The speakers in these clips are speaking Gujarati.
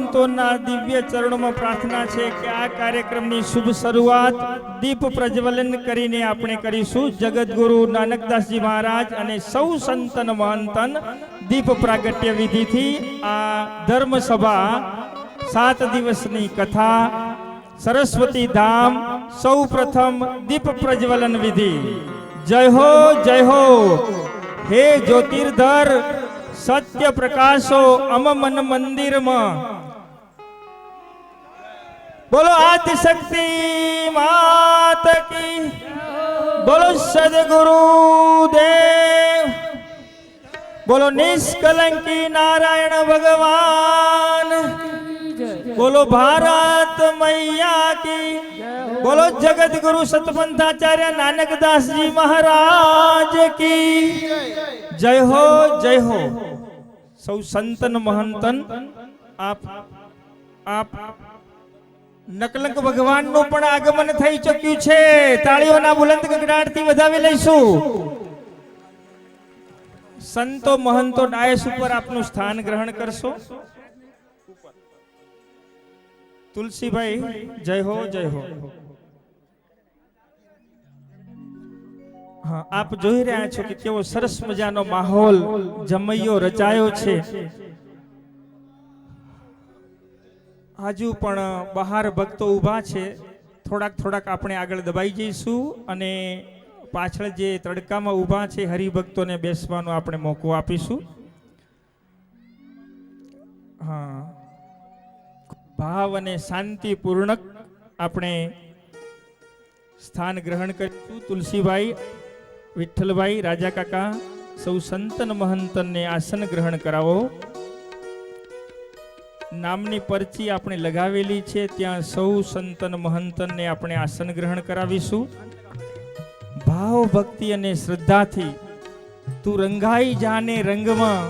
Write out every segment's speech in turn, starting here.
મહંતોના દિવ્ય ચરણોમાં પ્રાર્થના છે કે આ કાર્યક્રમની શુભ શરૂઆત દીપ પ્રજ્વલન કરીને આપણે કરીશું. જગતગુરુ નાનકદાસજી મહારાજ અને સૌ સંતન મહંતન દીપ પ્રાગટ્ય વિધિથી આ ધર્મસભા 7 દિવસની કથા સરસ્વતી ધામ સૌ પ્રથમ દીપ પ્રજ્વલન વિધિ. જય હો જય હો. હે જ્યોતિર્ધર સત્ય પ્રકાશો અમ મન મંદિરમાં. બોલો આદિ શક્તિ માત કી. બોલો સદગુરુ દેવ. બોલો નિષ્કલંકી નારાયણ ભગવાન. બોલો ભારત મૈયા કી. બોલો જગત ગુરુ સતપંથાચાર્ય નાનકદાસજી મહારાજ કી જય હો જય હો. સૌ સંતન મહંતન આપ નકલંક ભગવાનનું પણ આગમન થઈ ચૂક્યું છે. તાળીઓના બુલંદ ગગડાટથી વધાવી લઈશું. સંતો મહંતો ડાયસ ઉપર આપનું સ્થાન ગ્રહણ કરશો. તુલસીભાઈ જય હો જય હો. હા, આપ જોઈ રહ્યા છો કે કેવો સરસ મજાનો માહોલ જમૈયો રચાયો છે. હજુ પણ બહાર ભક્તો ઊભા છે. થોડાક આપણે આગળ દબાઈ જઈશું અને પાછળ જે તડકામાં ઊભા છે હરિભક્તોને બેસવાનો આપણે મોકો આપીશું. હા, ભાવ અને શાંતિપૂર્ણક આપણે સ્થાન ગ્રહણ કરીશું. તુલસીભાઈ, વિઠ્ઠલભાઈ, રાજા કાકા સૌ સંતન મહંતનને આસન ગ્રહણ કરાવો. નામની પરચી આપણે લગાવેલી છે ત્યાં સૌ સંતન મહંતનને આપણે આસન ગ્રહણ કરાવીશું. ભાવ ભક્તિ અને શ્રદ્ધાથી તું રંગાઈ જાને રંગમાં.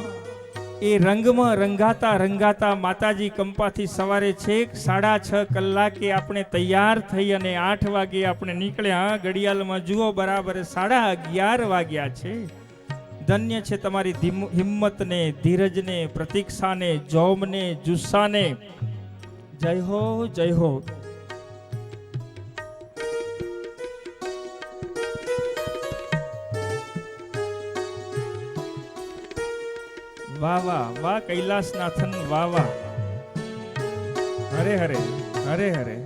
એ રંગમાં રંગાતા રંગાતા માતાજી કંપાથી સવારે છેક 6:30 કલાકે આપણે તૈયાર થઈ અને 8 વાગે આપણે નીકળ્યા. ઘડિયાળમાં જુઓ બરાબર 11:30 વાગ્યા છે. ધન્ય છે તમારી હિંમતને, ધીરજને, પ્રતીક્ષાને, જોમને, જુસ્સાને. જય હો જય હો. વાહ વાહ વાહ કૈલાસનાથન વાહ વાહ. હરે હરે હરે હરે.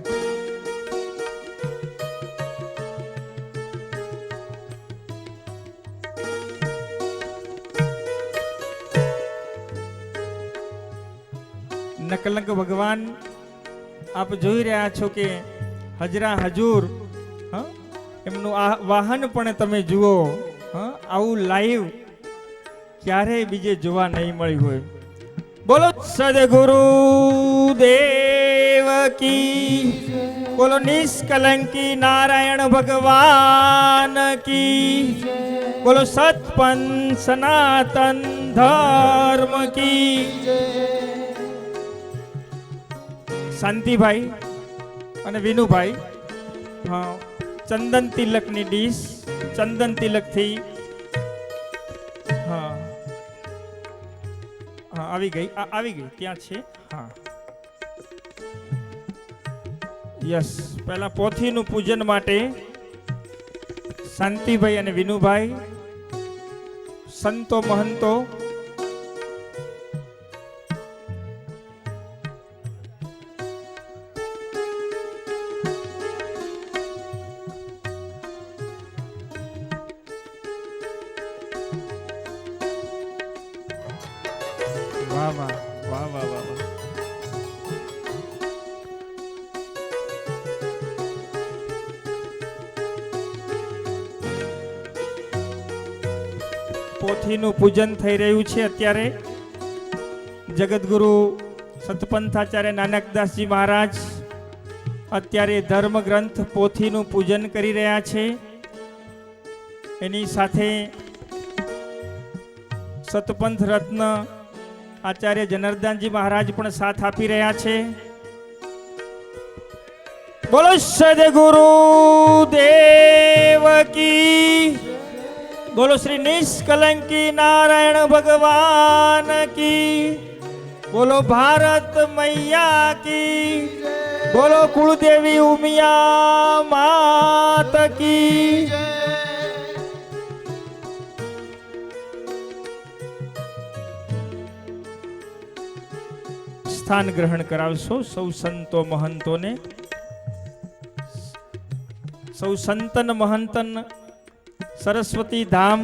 નકલંક ભગવાન આપ જોઈ રહ્યા છો કે હજરા હજુર. એમનું આ વાહન પણ તમે જુઓ. આવું લાઈવ ક્યારેય બીજે જોવા નહીં મળી હોય. બોલો સદગુરુ દેવ કી. બોલો નિષ્કલંકી નારાયણ ભગવાન કી. બોલો સતપંથ સનાતન ધર્મ કી. શાંતિભાઈ અને વિનુભાઈ, હા, ચંદન તિલકની ડીશ ચંદન તિલકથી આવી ગઈ ત્યાં છે. હા, યસ. પહેલા પોથીનું પૂજન માટે શાંતિભાઈ અને વિનુભાઈ, સંતો મહંતો. વાહ વાહ વાહ વાહ વાહ. પોથીનું પૂજન થઈ રહ્યું છે અત્યારે. જગતગુરુ સતપંથાચાર્ય નાનકદાસજી મહારાજ અત્યારે ધર્મ ગ્રંથ પોથીનું પૂજન કરી રહ્યા છે. એની સાથે સતપંથ રત્ન આચાર્ય જનાર્દનજી મહારાજ પણ સાથ આપી રહ્યા છે. બોલો સદગુરુ દેવ કી. બોલો શ્રી નિષ્કલંકી નારાયણ ભગવાન કી. બોલો ભારત મૈયા કી, બોલો કુળદેવી ઉમિયા માત કી. સ્થાન ગ્રહણ કરાવશો સૌ સંતો મહંતોને. સૌ સંતન મહંતન સરસ્વતી ધામ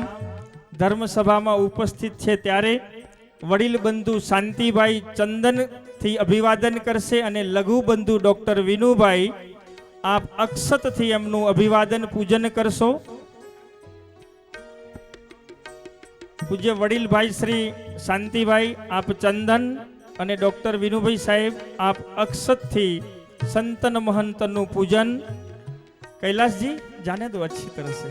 ધર્મસભામાં ઉપસ્થિત છે ત્યારે વડીલ બંધુ શાંતિભાઈ ચંદન થી અભિવાદન કરશે અને લઘુ બંધુ ડોક્ટર વિનુભાઈ આપ અક્ષત થી એમનું અભિવાદન પૂજન કરશો. પૂજ્ય વડીલભાઈ શ્રી શાંતિભાઈ આપ ચંદન અને ડોક્ટર વિનુભાઈ સાહેબ આપ અક્ષત થી સંતન મહંતનું પૂજન. कैलाश जी जाने दो अच्छी तरह से.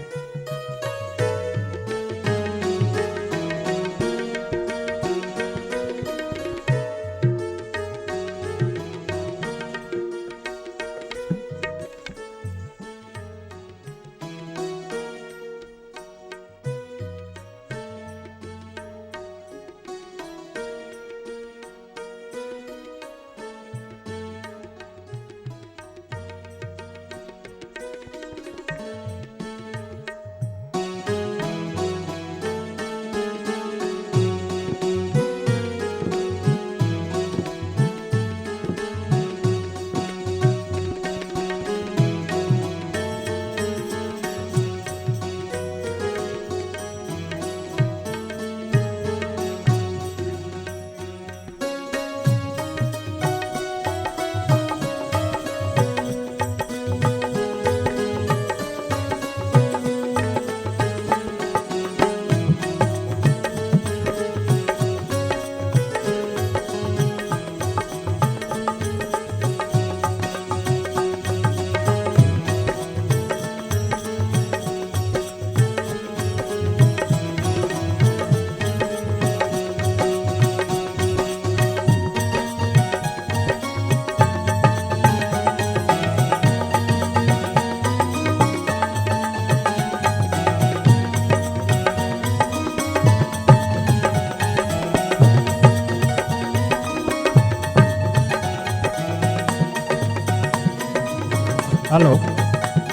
हेलो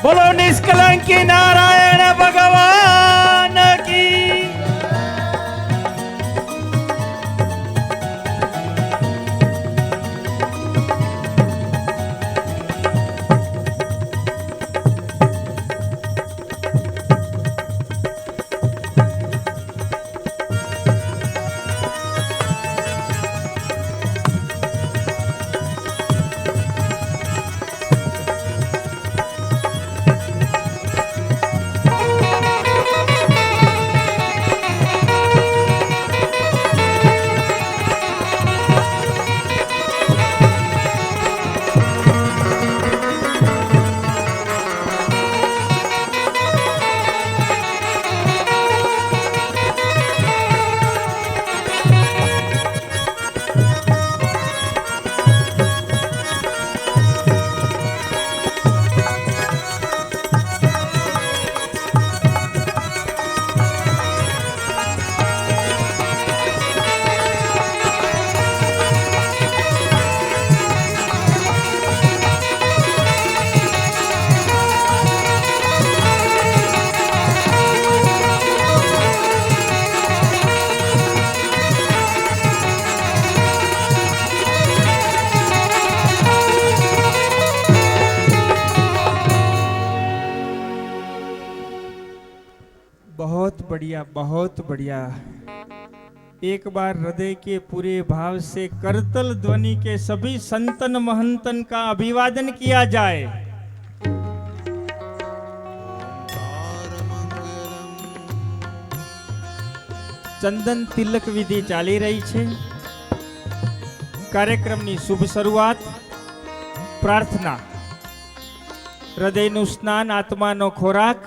बोलो निष्कलंकी नारायण भगवान की. बहुत बढ़िया. एक बार हृदय के पूरे भाव से करतल ध्वनि के सभी संतन महंतन का अभिवादन किया जाए. चंदन तिलक विधि चाली रही है. कार्यक्रमની શુભ શરૂઆત પ્રાર્થના, હૃદયનું સ્નાન, આત્માનો ખોરાક.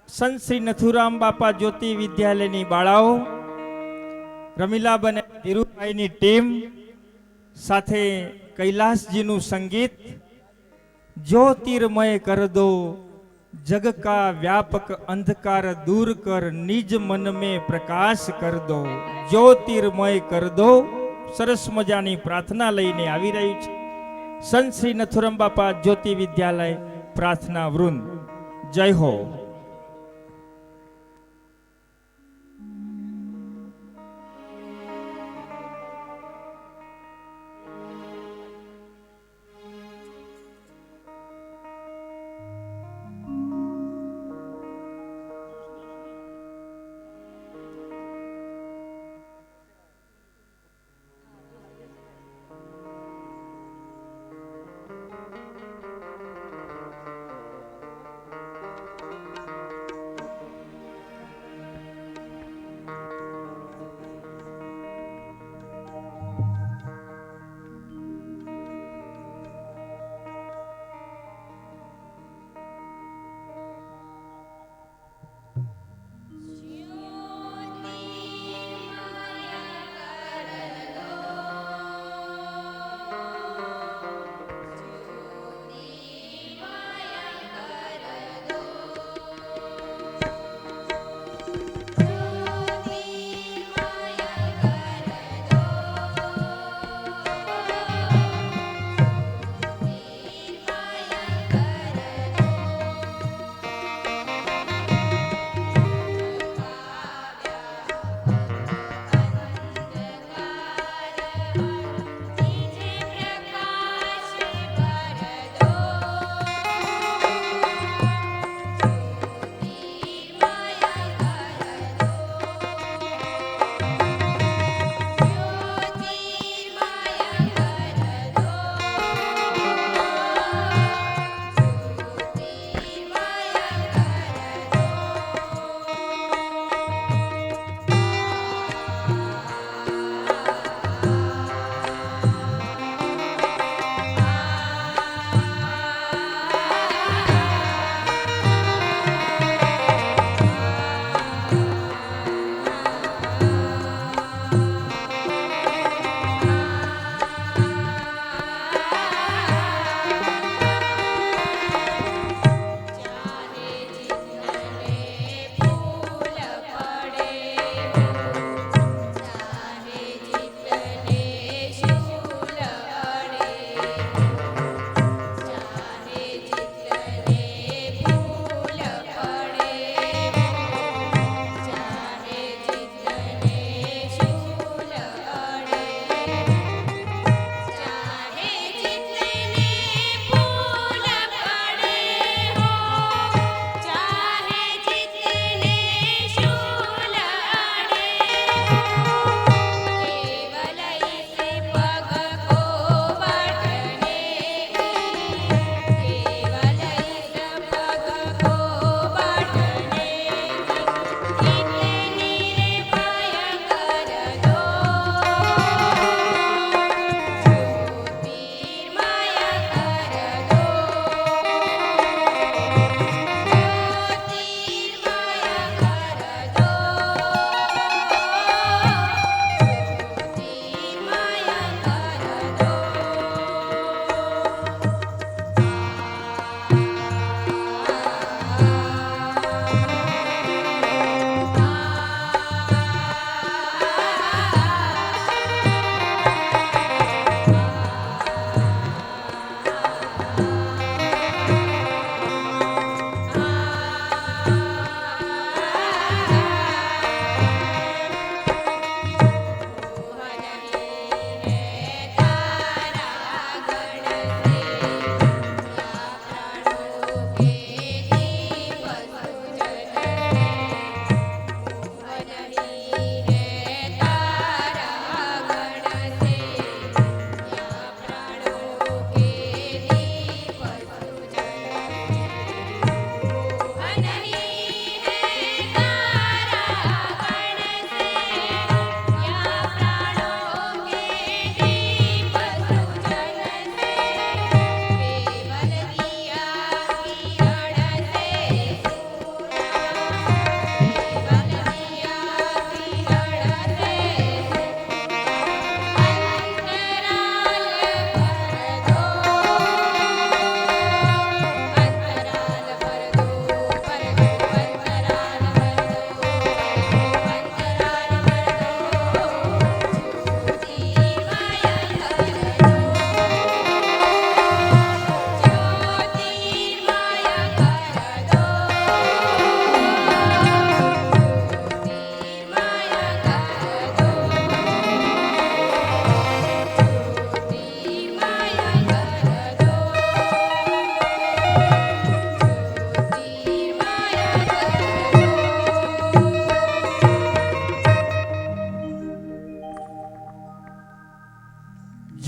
સંત શ્રી નથુરામ બાપા જ્યોતિ વિદ્યાલયની બાળાઓ, રમીલાબેન ધીરુભાઈની ટીમ સાથે कैलाशजीનું સંગીત. ज्योतिर्मय कर दो जग का व्यापक अंधकार दूर कर, निज मन में प्रकाश कर दो. ज्योतिर्मय कर दो સરસ મજાની પ્રાર્થના લઈને આવી રહ્યું છે. સંત શ્રી નથુરામ બાપા જ્યોતિ વિદ્યાલય પ્રાર્થના વૃંદ. જય હો.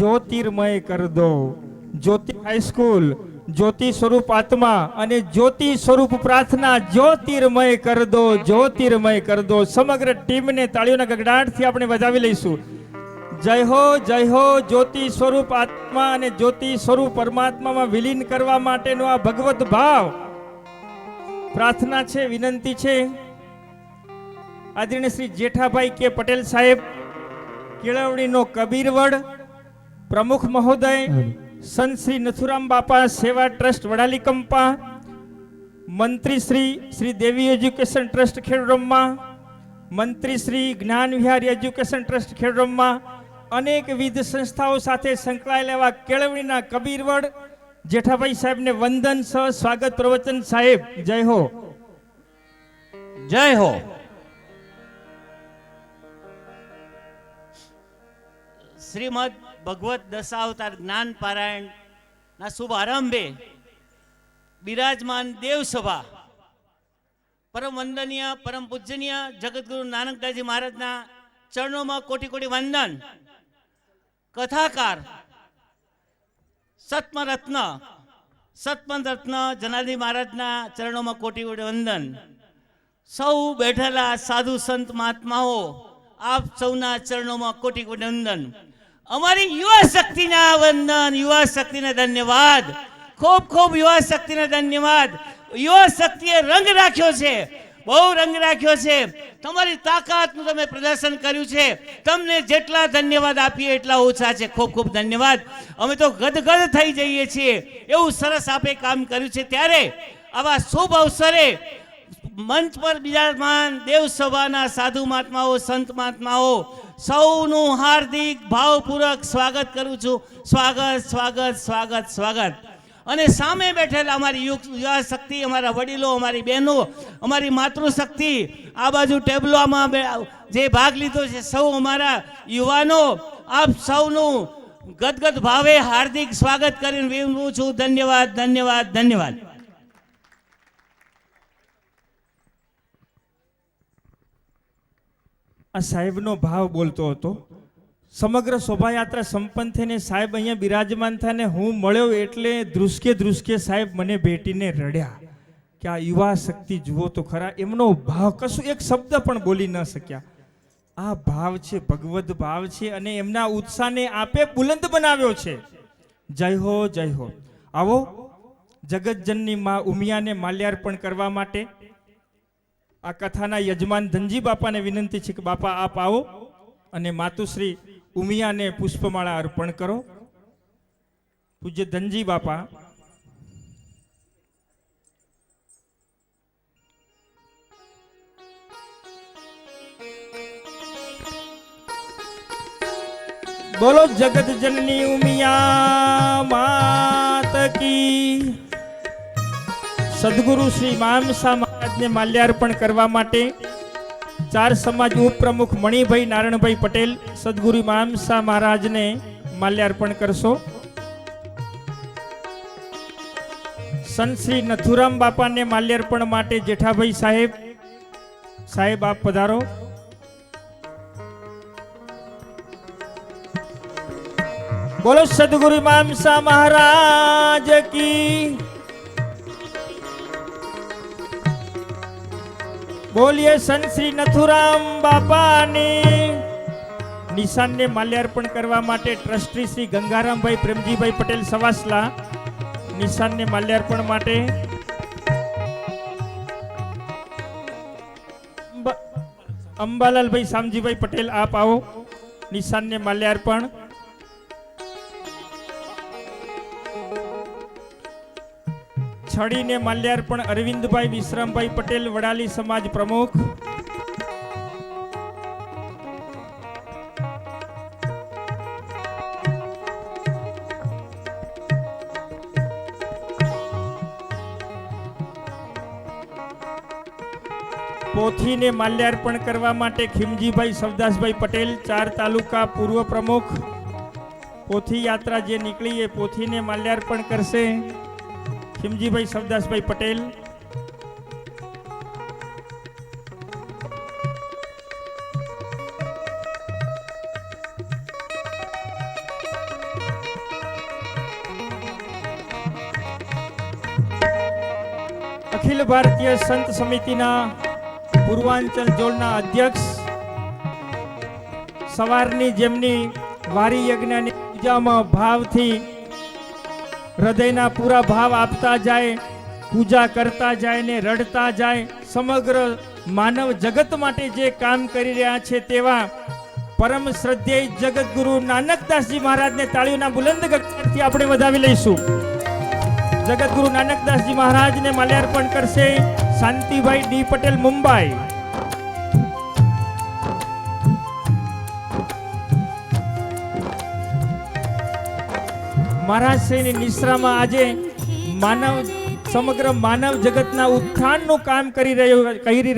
જ્યોતિર્મય કર દો. જ્યોતિ હાઈસ્કૂલ, જ્યોતિ સ્વરૂપ આત્મા અને જ્યોતિ સ્વરૂપ પ્રાર્થના જ્યોતિર્મય કર દો, જ્યોતિર્મય કર દો. સમગ્ર ટીમને તાળીઓના ગગડાટથી આપણે વધાવી લઈશું. જય હો, જય હો. જ્યોતિ સ્વરૂપ આત્મા અને જ્યોતિ સ્વરૂપ પરમાત્મામાં વિલીન કરવા માટેનો આ ભગવત ભાવ પ્રાર્થના છે, વિનંતી છે. આદરણીય શ્રી જેઠાભાઈ કે પટેલ સાહેબ, કેળવણીનો કબીરવડ પ્રમુખ મહોદય, સંત શ્રી નથુરામ બાપા સેવા ટ્રસ્ટ વડાલી કંપા, મંત્રી શ્રી દેવી એજ્યુકેશન ટ્રસ્ટ ખેડબ્રહ્મા, મંત્રી શ્રી જ્ઞાન વિહાર એજ્યુકેશન ટ્રસ્ટ ખેડબ્રહ્મા, અનેકવિધ સંસ્થાઓ સાથે સંકળાયેલા એવા કેળવણીના કબીરવડ જેઠાભાઈ સાહેબને વંદન સહ સ્વાગત પ્રવચન. સાહેબ જય હો, જય હો. શ્રીમદ ભગવત દશાવતાર જ્ઞાન પારાયણ ના શુભ આરંભે બિરાજમાન દેવસભા પરમ વંદનીય પરમ પૂજનીય જગતગુરુ નાનકદાસજી મહારાજના ચરણોમાં કોટી કોટી વંદન. કથાકાર સત્મરત્ન જનાર્દન મહારાજના ચરણોમાં કોટી કોટી વંદન. સૌ બેઠેલા સાધુ સંત મહાત્માઓ, આપ સૌના ચરણોમાં કોટી કોટી વંદન. અમારી યુવા શક્તિના વંદન, યુવા શક્તિને ધન્યવાદ, ખૂબ ખૂબ યુવા શક્તિને ધન્યવાદ. યુવા શક્તિએ રંગ રાખ્યો છે, બહુ રંગ રાખ્યો છે. તમારી તાકાતનું તમે પ્રદર્શન કર્યું છે. તમને જેટલા ધન્યવાદ આપીએ એટલા ઓછા છે. ખૂબ ખૂબ ધન્યવાદ. અમે તો ગદગદ થઈ જઈએ છીએ, એવું સરસ આપે કામ કર્યું છે. ત્યારે આવા શુભ અવસરે મંચ પર બિરાજમાન દેવસભાના સાધુ મહાત્માઓ, સંત મહાત્માઓ સૌનું હાર્દિક ભાવપૂર્વક સ્વાગત કરું છું. સ્વાગત સ્વાગત સ્વાગત સ્વાગત. અને સામે બેઠેલા અમારી યુવા શક્તિ, અમારા વડીલો, અમારી બહેનો, અમારી માતૃશક્તિ, આ બાજુ ટેબલોમાં જે ભાગ લીધો છે સૌ અમારા યુવાનો, આપ સૌનું ગદગદ ભાવે હાર્દિક સ્વાગત કરીને વિનવું છું. ધન્યવાદ, ધન્યવાદ, ધન્યવાદ. આ સાહેબનો ભાવ બોલતો હતો. સમગ્ર શોભાયાત્રા સંપન્ન થઈને સાહેબ અહીંયા બિરાજમાન થયા ને હું મળ્યો એટલે ધ્રુસકે સાહેબ મને ભેટીને રડ્યા કે આ યુવા શક્તિ જુઓ તો ખરા. એમનો ભાવ કશું એક શબ્દ પણ બોલી ન શક્યા. આ ભાવ છે, ભગવદ ભાવ છે અને એમના ઉત્સાહને આપે બુલંદ બનાવ્યો છે. જય હો, જય હો. આવો જગતજનની માં ઉમિયાને માલ્યાર્પણ કરવા માટે આ કથાના યજમાન ધનજી બાપાને વિનંતી છે કે બાપા આપ આવો અને માતુશ્રી ઉમિયાને પુષ્પમાળા અર્પણ કરો. પૂજ્ય ધનજી બાપા. બોલો જગત જનની ઉમિયા માત કી. સદગુરુ શ્રી મામસા મહારાજને માલ્યાર્પણ કરવા માટે ચાર સમાજ ઉપપ્રમુખ મણિભાઈ નારણભાઈ પટેલ સદગુરુ મામસા મહારાજને માલ્યાર્પણ કરશો. સંત શ્રી નથુરામ બાપાને માલ્યાર્પણ માટે જેઠાભાઈ સાહેબ આપ પધારો. બોલો સદગુરુ મામસા મહારાજ કી. બોલીએ સંત શ્રી નથુરામ બાપાની. નિશાનને માલ્યાર્પણ કરવા માટે ટ્રસ્ટી શ્રી ગંગારામભાઈ પ્રેમજીભાઈ પટેલ સવાસલા નિશાનને માલ્યાર્પણ માટે. અંબાલાલભાઈ શામજીભાઈ પટેલ આપ આવો નિશાનને માલ્યાર્પણ. છડીને માલ્યાર્પણ અરવિંદભાઈ વિશ્રામભાઈ પટેલ વડાલી સમાજ પ્રમુખ. પોથીને માલ્યાર્પણ કરવા માટે ખીમજીભાઈ સવદાસભાઈ પટેલ 4 તાલુકા પૂર્વ પ્રમુખ. પોથી યાત્રા જે નીકળી એ પોથીને માલ્યાર્પણ કરશે ખીમજીભાઈ સવદાસભાઈ પટેલ. અખિલ ભારતીય સંત સમિતિના પૂર્વાંચલ ઝોનના અધ્યક્ષ, સવારની જેમની વારી યજ્ઞની પૂજામાં ભાવથી હૃદયના પૂરા ભાવ આપતા જાય, પૂજા કરતા જાય ને રડતા જાય, સમગ્ર માનવ જગત માટે જે કામ કરી રહ્યા છે તેવા પરમ શ્રદ્ધેય જગતગુરુ નાનકદાસજી મહારાજને તાળીઓના બુલંદ ગગનથી આપણે વધાવી લઈશું. જગતગુરુ નાનકદાસજી મહારાજને માલ્યાર્પણ કરશે શાંતિભાઈ ડી પટેલ, મુંબઈ. મહારાજશ્રીની નિશ્રામાં આજે સમગ્ર માનવ જગતના ઉત્થાનનું કામ કરી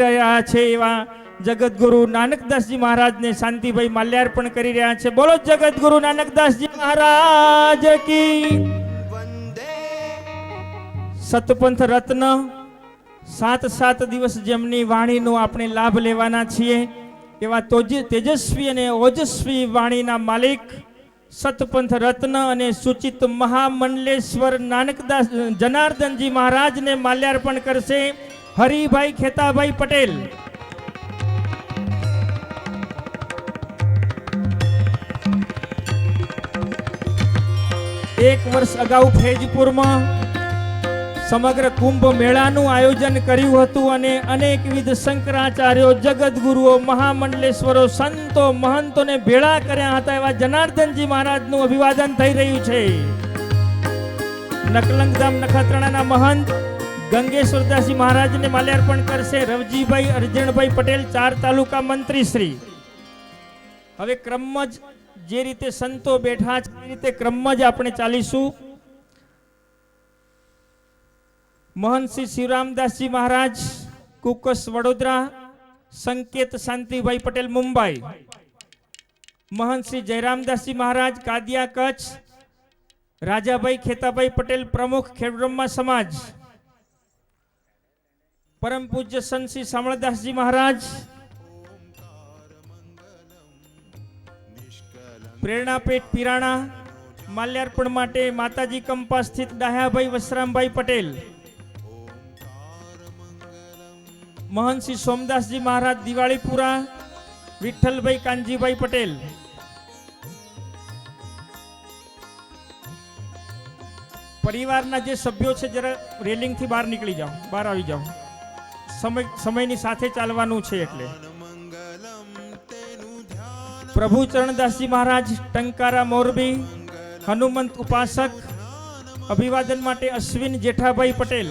રહ્યા છે એવા જગતગુરુ નાનકદાસજી મહારાજને શાંતિભાઈ માલ્યાર્પણ કરી રહ્યા છે. બોલો જગતગુરુ નાનકદાસજી મહારાજ કી. સતપંથ રત્ન 7 દિવસ જેમની વાણીનો આપણે લાભ લેવાના છીએ એવા તેજસ્વી અને ઓજસ્વી વાણીના માલિક સતપંથ રત્ન અને સૂચિત મહામંડલેશ્વર નાનકદાસ જનાર્દનજી મહારાજને માલ્યાર્પણ કરશે હરિભાઈ ખેતાભાઈ પટેલ. એક વર્ષ અગાઉ ફૈજપુરમાં સમગ્ર કુંભ મેળાનું આયોજન કર્યું હતું અને અનેકવિધ શંકરાચાર્યો, જગતગુરુઓ, મહામંડલેશ્વરો, સંતો, મહંતોને ભેળા કર્યા હતા એવા જનાર્દનજી મહારાજનું અભિવાદન થઈ રહ્યું છે. નકલંગધામ નખત્રાણાના મહંત ગંગેશ્વરદાસજી મહારાજને માલ્યાર્પણ કરશે રવજીભાઈ અરજણભાઈ પટેલ, 4 તાલુકા મંત્રી શ્રી. હવે ક્રમમાં જે રીતે સંતો બેઠા છે એ રીતે ક્રમમાં જ આપણે ચાલીશું. મહંત શ્રી શિવરામદાસજી મહારાજ કુકસ વડોદરા, સંકેત શાંતિભાઈ પટેલ, મુંબઈ. મહંત શ્રી જયરામદાસજી મહારાજ કાદિયા, કચ્છ. રાજાભાઈ ખેતાભાઈ પટેલ, પ્રમુખ ખેડબ્રહ્મા સમાજ. પરમ પૂજ્ય સંત શ્રી શામળદાસજી મહારાજ પ્રેરણાપેટ પિરાણા માલ્યાર્પણ માટે માતાજી કંપા સ્થિત ડાહ્યાભાઈ વસરામભાઈ પટેલ. મહંત શ્રી સોમદાસજી મહારાજ દિવાળીપુરા, વિઠ્ઠલભાઈ કાનજીભાઈ પટેલ. પરિવારના જે સભ્યો છે જરા રેલિંગથી બહાર નીકળી જાઓ, બહાર આવી જાઓ. સમયની સાથે ચાલવાનું છે એટલે. પ્રભુ ચરણદાસજી મહારાજ ટંકારા, મોરબી, હનુમંત ઉપાસક. અભિવાદન માટે અશ્વિન જેઠાભાઈ પટેલ.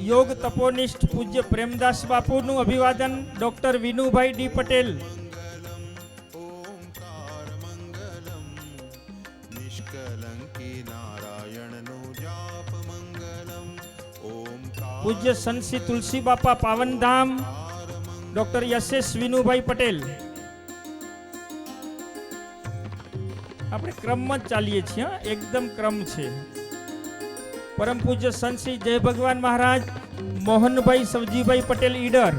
યોગ તપોનિષ્ઠ પૂજ્ય પ્રેમદાસ બાપુનું અભિવાદન ડોક્ટર વિનુભાઈ ડી પટેલ. પૂજ્ય સંત શ્રી તુલસી બાપા પાવનધામ ડોક્ટર યશેશ વિનુભાઈ પટેલ. આપણે ક્રમમાં જ ચાલીએ છીએ, એકદમ ક્રમ છે. પરમ પૂજ્ય સંત શ્રી જય ભગવાન મહારાજ મોહનભાઈ સવજીભાઈ પટેલ, ઈડર.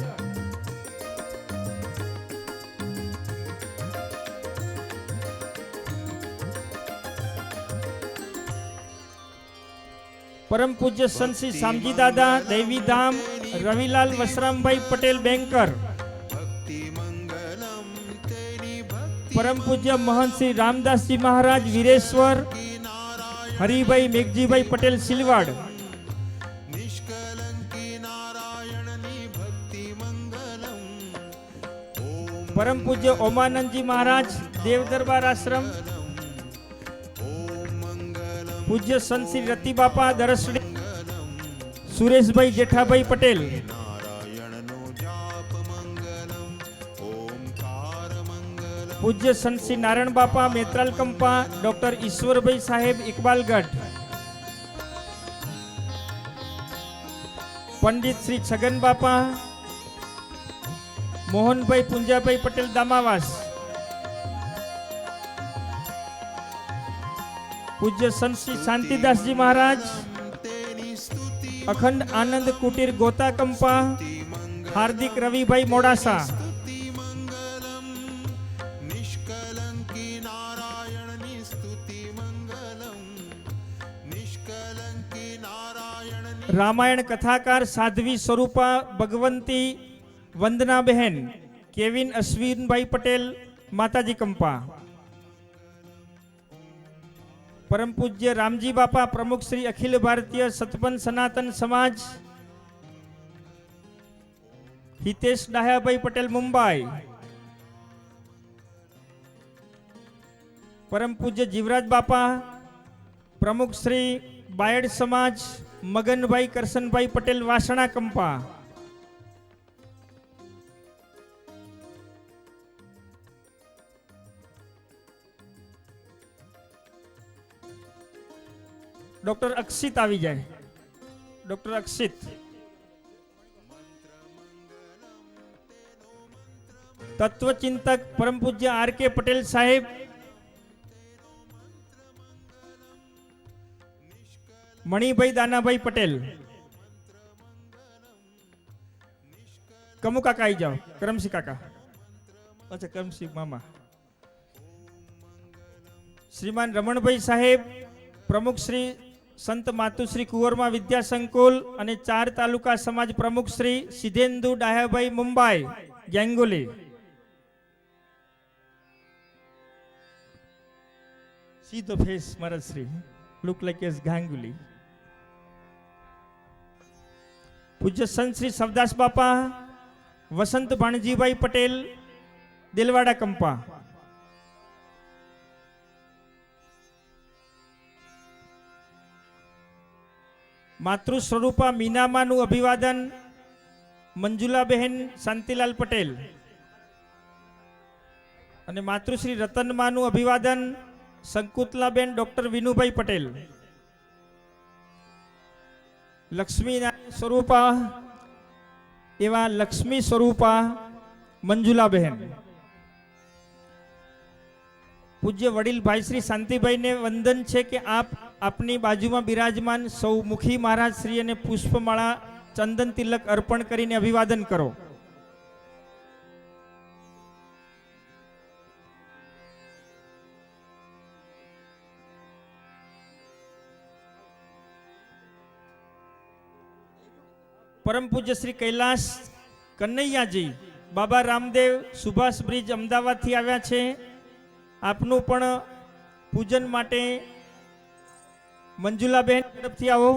પરમ પૂજ્ય સંત શ્રી શામજી દાદા દૈવીધામ રવિલાલ વસરામભાઈ પટેલ, બેંકર. પરમ પૂજ્ય મહંત શ્રી રામદાસજી મહારાજ વીરેશ્વર, હરિભાઈ મેઘજીભાઈ પટેલ, સિલવાડ. પરમ પૂજ્ય ઓમાનંદજી મહારાજ દેવદરબાર આશ્રમ. પૂજ્ય સંત શ્રી રતિ બાપા દરસડી, સુરેશભાઈ જેઠાભાઈ પટેલ. પૂજ્ય સંત શ્રી નારાયણ બાપા મેત્રાલ કંપા ડોક્ટર ઈશ્વરભાઈ સાહેબ, ઇકબાલગઢ. પંડિત શ્રી છગન બાપા મોહનભાઈ પુંજાભાઈ પટેલ, દામાવાસ. પૂજ્ય સંત શ્રી શાંતિદાસજી મહારાજ અખંડ આનંદ કુટીર, ગોતા કંપા હાર્દિક રવિભાઈ, મોડાસા. રામાયણ કથાકાર સાધ્વી સ્વરૂપા ભગવંતી વંદનાબહેન કેવિન અશ્વિનભાઈ પટેલ માતાજી કંપા. પરમ પૂજ્ય રામજી બાપા પ્રમુખ શ્રી અખિલ ભારતીય સતપંથ સનાતન સમાજ હિતેશ ડાહ્યાભાઈ પટેલ મુંબઈ. પરમ પૂજ્ય જીવરાજ બાપા પ્રમુખ શ્રી બાયડ સમાજ મગનભાઈ કરશનભાઈ પટેલ વાસણા કંપા. ડોક્ટર અક્ષિત આવી જાય. ડોક્ટર અક્ષિત. તત્વચિંતક પરમ પૂજ્ય આર કે પટેલ સાહેબ. મણિભાઈ દાનાભાઈ પટેલ. કમુ કાકા આવી જાઓ. કરમસિંહ કાકા. અચ્છા કરમસિંહ મામા. શ્રીમાન રમણભાઈ સાહેબ પ્રમુખ શ્રી સંત માતુશ્રી કુંવરમા વિદ્યા સંકુલ અને 4 તાલુકા સમાજ પ્રમુખ Shri સિદ્ધેન્દુ Dahyabhai Mumbai ગેંગુલી. See the face, Marasri. Look like as Ganguly. પૂજ્ય સંત શ્રી સવદાસ બાપા વસંત ભાણજીભાઈ પટેલ દિલવાડા કંપા. માતૃ સ્વરૂપા મીનામાનું અભિવાદન મંજુલાબહેન શાંતિલાલ પટેલ અને માતૃશ્રી રતનમાનું અભિવાદન સંકુતલાબેન ડોક્ટર વિનુભાઈ પટેલ. લક્ષ્મી સ્વરૂપા એવા લક્ષ્મી સ્વરૂપા મંજુલાબહેન. પૂજ્ય વડીલ ભાઈ શ્રી શાંતિભાઈને વંદન છે કે આપ આપની બાજુમાં બિરાજમાન સૌ મુખી મહારાજ શ્રી અને પુષ્પમાળા ચંદન તિલક અર્પણ કરીને અભિવાદન કરો. પરમ પૂજ્ય શ્રી કૈલાસ કનૈયાજી બાબા રામદેવ સુભાષ બ્રિજ અમદાવાદથી આવ્યા છે. આપનું પણ પૂજન માટે મંજુલાબેન તરફથી આવો.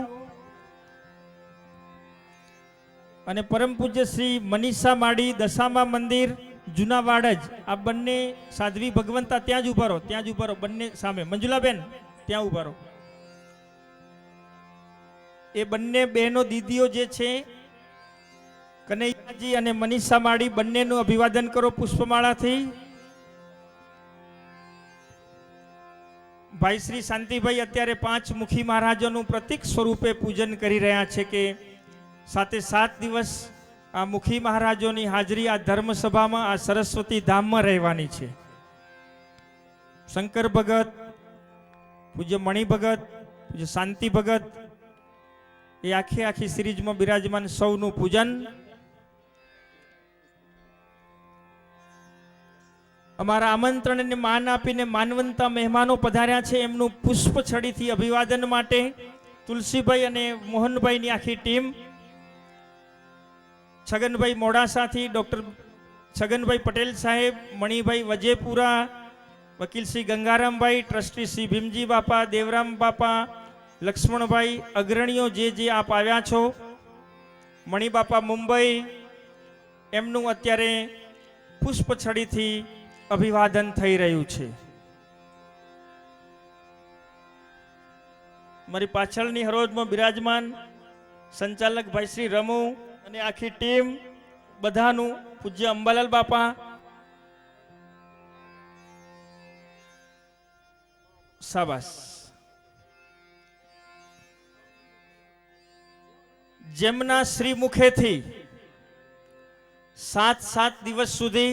અને પરમ પૂજ્ય શ્રી મનીષા માડી દશામા મંદિર જૂના વાડજ. આ બંને સાધ્વી ભગવંતા ત્યાં જ ઉભા રહો. ત્યાં જ ઉભા રહો બંને સામે. મંજુલાબેન ત્યાં ઉભા રહો. એ બંને બહેનો દીદીઓ જે છે કનૈયાજી અને મનીષા માડી બંનેનું અભિવાદન કરો પુષ્પમાળાથી. ભાઈ શ્રી શાંતિભાઈ અત્યારે 5 મુખી મહારાજોનું પ્રતીક સ્વરૂપે પૂજન કરી રહ્યા છે કે 7 દિવસ આ મુખી મહારાજોની હાજરી આ ધર્મસભામાં આ સરસ્વતી ધામમાં રહેવાની છે. શંકર ભગત, પૂજ્ય મણિ ભગત, પૂજ્ય શાંતિ ભગત એ આખી સિરીઝમાં બિરાજમાન સૌનું પૂજન. અમારા આમંત્રણને માન આપીને માનવંતા મહેમાનો પધાર્યા છે એમનું પુષ્પ છડીથી અભિવાદન માટે તુલસીભાઈ અને મોહનભાઈની આખી ટીમ. છગનભાઈ મોડાસાથી ડોક્ટર છગનભાઈ પટેલ સાહેબ, મણિભાઈ વજેપુરા, વકીલ શ્રી ગંગારામભાઈ, ટ્રસ્ટી શ્રી ભીમજી બાપા, દેવરામ બાપા, લક્ષ્મણભાઈ, અગ્રણીઓ જે આપ આવ્યા છો. મણિ બાપા મુંબઈ એમનું અત્યારે પુષ્પ છડીથી અભિવાદન થઈ રહ્યું છે. મારી પાછળની હરોજમાં બિરાજમાન સંચાલક ભાઈ શ્રી રમુ અને આખી ટીમ બધાનું પૂજ્ય અંબાલાલ બાપા, શાબાશ. જેમના શ્રી મુખેથી 7 દિવસ સુધી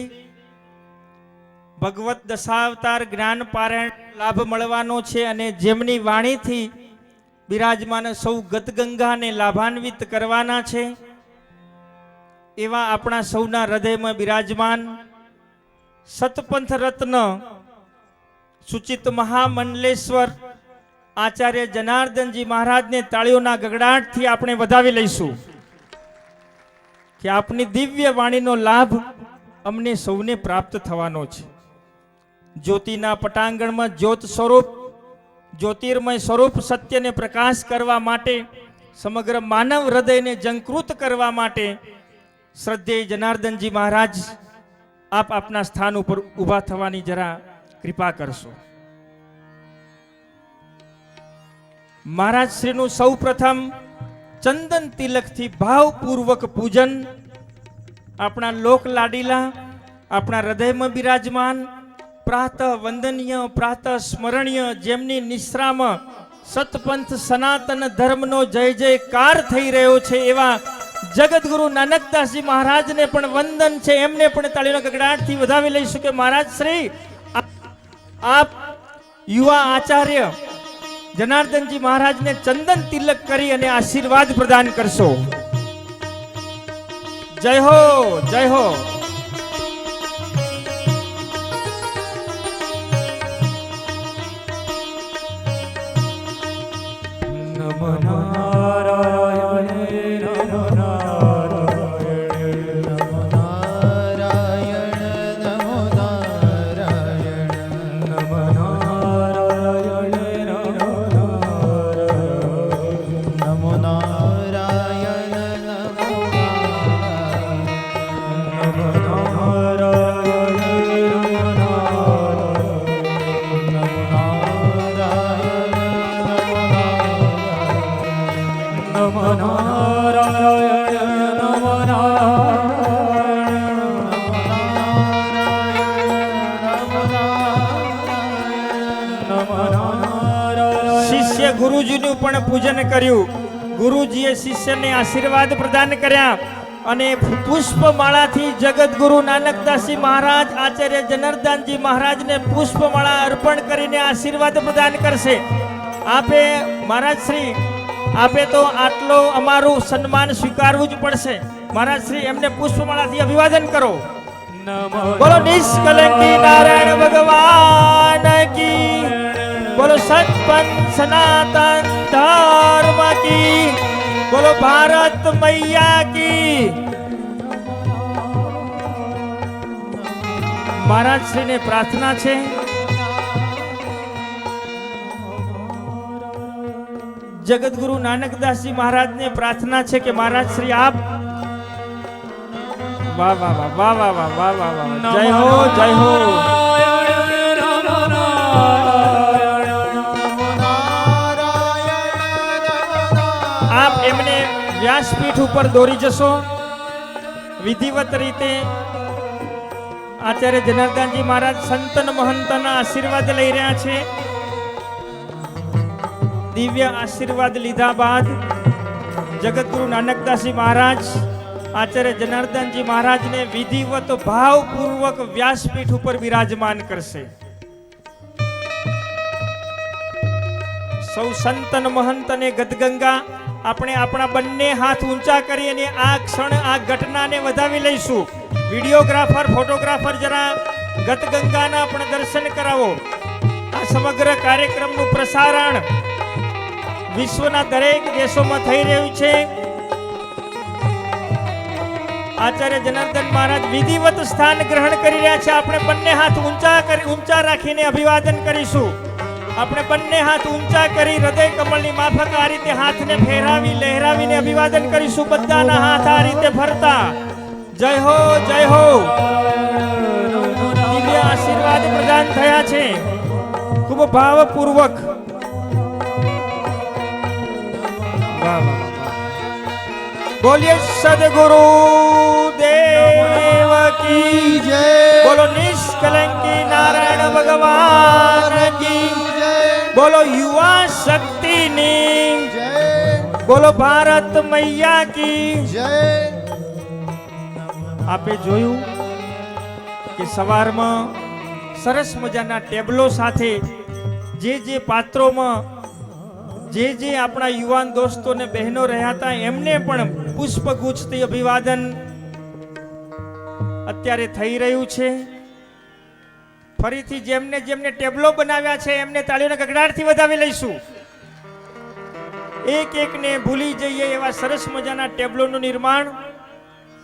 ભગવત દશાવતાર જ્ઞાન પારાયણ લાભ મળવાનો છે અને જેમની વાણીથી બિરાજમાન સૌ ગતગંગાને લાભાન્વિત કરવાના છે એવા આપણા સૌના હૃદયમાં બિરાજમાન સતપંથ રત્ન સૂચિત મહામંડલેશ્વર આચાર્ય જનાર્દનજી મહારાજને તાળીઓના ગગડાટથી આપણે વધાવી લઈશું કે આપની દિવ્ય વાણીનો લાભ અમને સૌને પ્રાપ્ત થવાનો છે. જ્યોતિના પટાંગણમાં જ્યોત સ્વરૂપ જ્યોતિર્મય સ્વરૂપ સત્યને પ્રકાશ કરવા માટે, સમગ્ર માનવ હૃદયને જંકૃત કરવા માટે શ્રદ્ધેય જનાર્દનજી મહારાજ આપ આપના સ્થાન ઉપર ઊભા થવાની જરા કૃપા કરશો. મહારાજ શ્રીનું સૌ પ્રથમ ચંદન તિલકથી ભાવપૂર્વક પૂજન આપણા લોક લાડીલા, આપણા હૃદયમાં બિરાજમાન, પ્રાતઃ વંદનીય, પ્રાતઃ સ્મરણીય, જેમની નિશ્રામાં સતપંથ સનાતન ધર્મનો જય જયકાર થઈ રહ્યો છે એવા જગતગુરુ નાનકદાસજી મહારાજને પણ વંદન છે. એમને પણ તાળીના ગગડાટથી વધાવી લઈશું કે મહારાજ શ્રી આપ યુવા આચાર્ય જનાર્દનજી મહારાજને ચંદન તિલક કરી અને આશીર્વાદ પ્રદાન કરશો. જય હો, જય હો. નમો નારાયણ, નમો નારાયણ, નમો નારાયણ, નમો નારાયણ, નમો નારાયણ, નમો નારાયણ, શિષ્ય ગુરુજીનું પણ પૂજન કર્યું. ગુરુજીએ શિષ્યને આશીર્વાદ પ્રદાન કર્યા અને પુષ્પમાળાથી જગતગુરુ નાનકદાસજી મહારાજ આચાર્ય જનાર્દનજી મહારાજને પુષ્પમાળા અર્પણ કરીને આશીર્વાદ પ્રદાન કરશે. આપે મહારાજ શ્રી આપે તો આટલો અમારું સન્માન સ્વીકારવું જ પડશે. મહારાજ શ્રી એમને પુષ્પમાળાથી અભિવાદન કરો. બોલો નિષ્કલંકી નારાયણ ભગવાન કી, બોલો સતપંથ સનાતન ધર્મ કી, બોલો ભારત મૈયા કી. મહારાજ શ્રીને પ્રાર્થના છે જગતગુરુ નાનકદાસજી મહારાજને પ્રાર્થના છે કે મહારાજ શ્રી આપ વાહ વાહ વાહ વાહ વાહ વાહ વાહ વાહ વાહ, જય હો, જય હો. આપ એમને વ્યાસપીઠ ઉપર દોરી જશો. વિધિવત રીતે આચાર્ય જનાર્દનજી મહારાજ સંતન મહંતના આશીર્વાદ લઈ રહ્યા છે. દિવ્ય આશીર્વાદ લીધા બાદ જગતગુરુ નાનકદાસજી મહારાજ આચાર્ય જનાર્દનજી મહારાજને વિધિવત ભાવપૂર્વક વ્યાસપીઠ ઉપર બિરાજમાન કરશે. સૌ સંતન મહંતને ગદગંગા આપણે આપણા બંને હાથ ઊંચા કરી અને આ ક્ષણ આ ઘટનાને વધાવી લઈશું. વિડીયોગ્રાફર, ફોટોગ્રાફર જરા ગદગંગાના પણ દર્શન કરાવો. આ સમગ્ર કાર્યક્રમનું પ્રસારણ વિશ્વના દરેક દેશોમાં થઈ રહ્યું છે. આચાર્ય જનાર્દન મહારાજ વિધિવત સ્થાન ગ્રહણ કરી રહ્યા છે. આપણે બંને હાથ ઊંચા રાખીને અભિવાદન કરીશું. આપણે બંને હાથ ઊંચા કરી હૃદય કમળની માફક આ રીતે હાથને ફેરાવી લહેરાવીને અભિવાદન કરીશું. બધાના હાથ આ રીતે ફરતા જય હો, જય હો. દિવ્ય આશીર્વાદ પ્રદાન થયા છે ખૂબ ભાવપૂર્વક. બોલીએ સદગુરુ દેવ કી જય. બોલો નિષ્કલંકી નારાયણ ભગવાન કી જય. બોલો યુવા શક્તિની જય. બોલો ભારત મૈયા કી જય. આપે જોયું કે સવારમાં સરસ મજાના ટેબલો સાથે જે પાત્રોમાં જે આપણા યુવાન દોસ્તો ને બહેનો રહ્યા હતા એમને પણ પુષ્પગુચ્છથી અભિવાદન અત્યારે થઈ રહ્યું છે. ફરીથી જેમને ટેબલો બનાવ્યા છે એમને તાળીઓના ગગડાટથી વધાવી લઈશું. એક એકને ભૂલી જઈએ એવા સરસ મજાના ટેબ્લોનું નિર્માણ.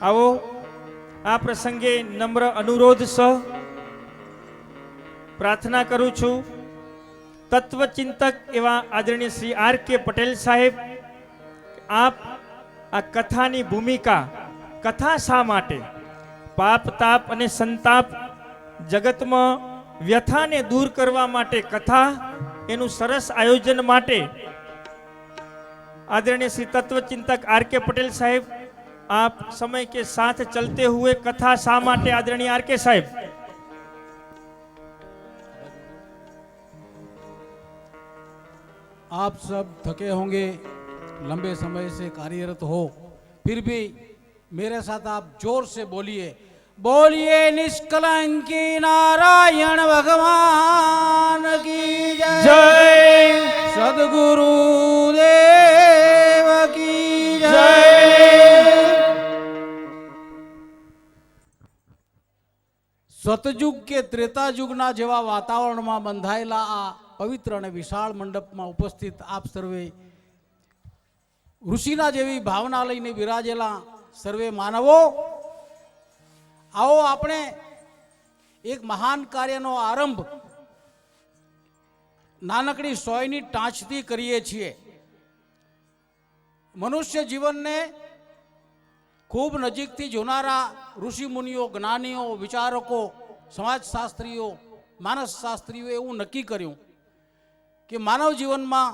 આવો આ પ્રસંગે નમ્ર અનુરોધ સહ પ્રાર્થના કરું છું, તત્વચિંતક એવા આદરણીય શ્રી R.K. પટેલ સાહેબ, આપ આ કથાની ભૂમિકા, કથા શા માટે, પાપ તાપ અને સંતાપ જગતમાં વ્યથાને દૂર કરવા માટે કથા, એનું સરસ આયોજન માટે आदरणीय श्री तत्वचिंतक R.K. पटेल साहेब, आप समय के साथ चलते हुए कथा शा माटे आदरणीय R.K. साहेब. आप सब थके होंगे, लंबे समय से कार्यरत हो, फिर भी मेरे साथ आप जोर से बोलिए, बोलिए निष्कलंकी नारायण भगवान की जय, सदगुरु देव की जय. સતયુગ કે ત્રેતા યુગના જેવા વાતાવરણમાં બંધાયેલા આ પવિત્ર અને વિશાળ મંડપમાં ઉપસ્થિત આપ સર્વે ઋષિના જેવી ભાવના લઈને બિરાજેલા સર્વે માનવો, આવો આપણે એક મહાન કાર્યનો આરંભ નાનકડી સોયની ટાંચથી કરીએ છીએ. મનુષ્ય જીવનને ખૂબ નજીકથી જોનારા ઋષિ મુનિઓ, જ્ઞાનીઓ, વિચારકો, સમાજશાસ્ત્રીઓ, માનસશાસ્ત્રીઓ એવું નક્કી કર્યું કે માનવ જીવનમાં,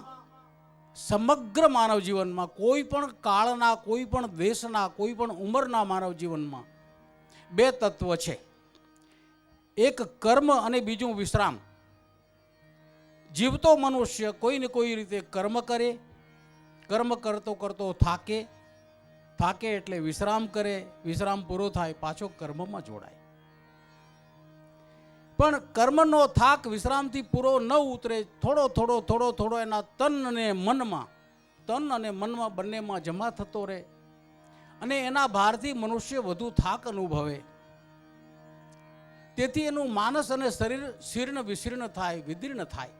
સમગ્ર માનવ જીવનમાં, કોઈ પણ કાળના, કોઈ પણ દેશના, કોઈ પણ ઉંમરના માનવ જીવનમાં બે તત્વ છે, એક કર્મ અને બીજું વિશ્રામ. જીવતો મનુષ્ય કોઈ ને કોઈ રીતે કર્મ કરે, કર્મ કરતો કરતો થાકે, થાકે એટલે વિશ્રામ કરે, વિશ્રામ પૂરો થાય પાછો કર્મમાં જોડાય. પણ કર્મનો થાક વિશ્રામથી પૂરો ન ઉતરે, થોડો થોડો થોડો થોડો એના તન અને મનમાં બંનેમાં જમા થતો રહે અને એના ભારથી મનુષ્ય વધુ થાક અનુભવે. તેથી એનું માનસ અને શરીર શીર્ણ વિશીર્ણ થાય, વિદીર્ણ થાય.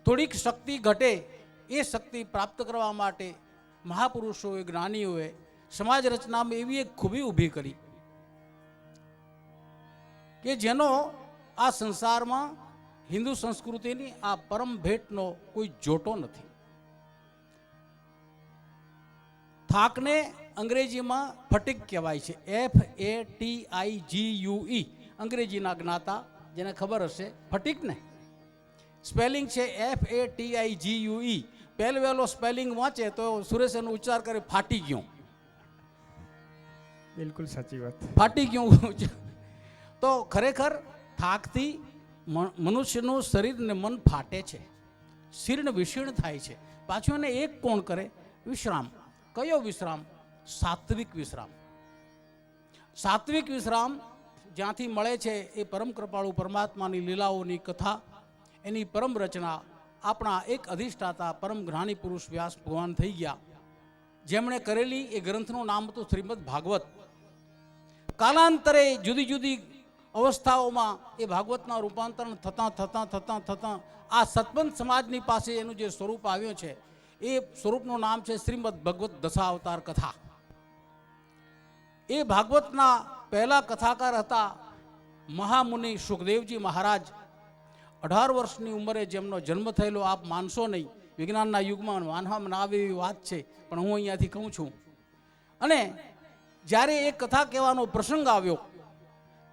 થોડીક શક્તિ ઘટે, એ શક્તિ પ્રાપ્ત કરવા માટે મહાપુરુષોએ, જ્ઞાનીઓએ સમાજ રચનામાં એવી એક ખૂબી ઊભી કરી કે જેનો આ સંસારમાં હિન્દુ સંસ્કૃતિની આ પરમ ભેટનો કોઈ જોટો નથી. થાકને અંગ્રેજીમાં ફટીગ કહેવાય છે, FATIGUE, અંગ્રેજીના જ્ઞાતા જેને ખબર હશે, ફટીગ ને સ્પેલિંગ છે FATIGUE. પહેલો સ્પેલિંગ વાંચે તો સુરેશ એનો ઉચ્ચાર કરે ફાટી ગયો. બિલકુલ સાચી વાત. ફાટી ગયું. તો ખરેખર થાકથી મનુષ્યનું શરીર ને મન ફાટે છે, શીર્ણ વિશીર્ણ થાય છે. પાછું એને એક કોણ કરે? વિશ્રામ. કયો વિશ્રામ? સાત્વિક વિશ્રામ. સાત્વિક વિશ્રામ જ્યાંથી મળે છે એ પરમ કૃપાળુ પરમાત્માની લીલાઓની કથા, એની પરમ રચના આપણા એક અધિષ્ઠાતા પરમ જ્ઞાની પુરુષ વ્યાસ ભગવાન થઈ ગયા, જેમણે કરેલી એ ગ્રંથનું નામ હતું શ્રીમદ ભાગવત. કાલાંતરે જુદી જુદી અવસ્થાઓમાં એ ભાગવતના રૂપાંતરણ થતાં આ સતપંથ સમાજની પાસે એનું જે સ્વરૂપ આવ્યું છે એ સ્વરૂપનું નામ છે શ્રીમદ ભગવત દશાવતાર કથા. એ ભાગવતના પહેલા કથાકાર હતા મહામુનિ સુખદેવજી મહારાજ. 18 વર્ષની ઉંમરે જેમનો જન્મ થયેલો, આપ માનશો નહીં, વિજ્ઞાનના યુગમાં માનવામાં ના આવે એવી વાત છે, પણ હું અહીંયાથી કહું છું. અને જ્યારે એ કથા કહેવાનો પ્રસંગ આવ્યો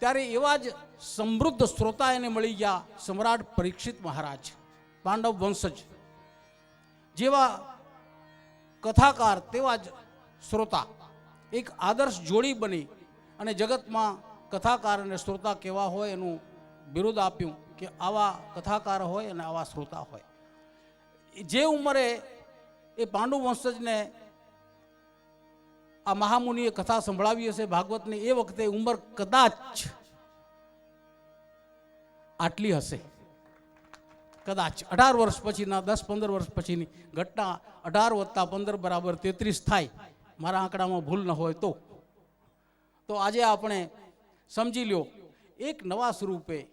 ત્યારે એવા જ સમૃદ્ધ શ્રોતા એને મળી ગયા, સમ્રાટ પરીક્ષિત મહારાજ, પાંડવ વંશજ જેવા કથાકાર, તેવા જ શ્રોતા. એક આદર્શ જોડી બની અને જગતમાં કથાકાર અને શ્રોતા કેવા હોય એનું બિરુદ આપ્યું કે આવા કથાકાર હોય અને આવા શ્રોતા હોય. જે ઉંમરે એ પાંડુ વંશજને આ મહામુનિએ કથા સંભળાવી હશે ભાગવતની, એ વખતે ઉંમર કદાચ આટલી હશે. કદાચ 18 વર્ષ પછીના, 10-15 વર્ષ પછીની ઘટના. 18 + 15 = 33 થાય, મારા આંકડામાં ભૂલ ન હોય તો. તો આજે આપણે સમજી લ્યો, એક નવા સ્વરૂપે